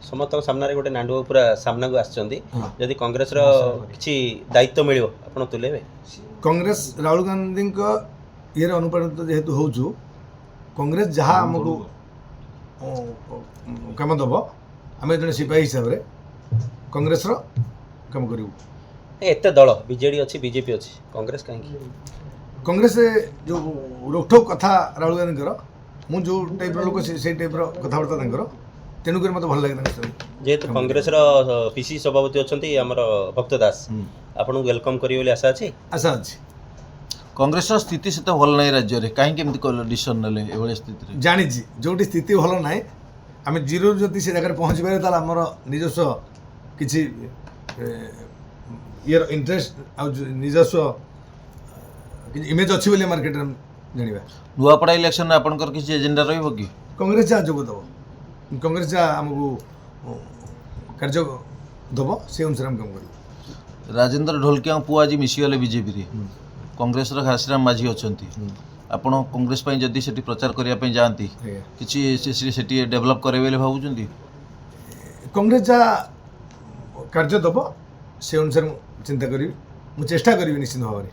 समस्त सामने गोटे नांडू पूरा सामना को आछंती यदि कांग्रेस रो किछि दायित्व मिलियो आपण तुलेबे कांग्रेस राहुल गांधी ये अनुप्राणित जेहेतु होचु कांग्रेस जहाँ आमको कम दब आम जन सिपाही हिसाब से कांग्रेस रो कम करूँ एते दल बीजेडी अच्छी बीजेपी अच्छी कांग्रेस कहीं कांग्रेस जो रोकठोक कथा राहुल गांधी मुझे जो टाइप लोक से टाइप कथबार्ता तेणुक मत भल लगे जेहेतु कांग्रेस पीसी सभापति अच्छी आमर भक्त दास आपन वेलकम करी आशा अच्छी आशा अच्छी कांग्रेस स्थिति से तो भल ना राज्य में कहीं डिसीजन ना स्थिति जानी जो स्थिति भल ना आम जीरो जदि से जगह पहुँच पारे आमर निजस्व किसी ये इंटरेस्ट आ निजस्व इमेज अच्छी बोली मार्केट में जाना नुआपड़ा इलेक्शन में आपंकर किसी एजेंडा रही कि कांग्रेस जहाँ जोग दब कांग्रेस जहाँ आमको कार्य दब से अनुसार हम कम कर राजेंद्र ढोलकिया पुआ आज मिसीगले बीजेपी रे कांग्रेस घासीराम माझी अच्छा आपण कांग्रेस जदि से प्रचार करने जाती किसी डेभलप करे भावुं कांग्रेस जहाँ कार्य दब से अनुसार चिंता करी चेष्टा करी निश्चित भाव में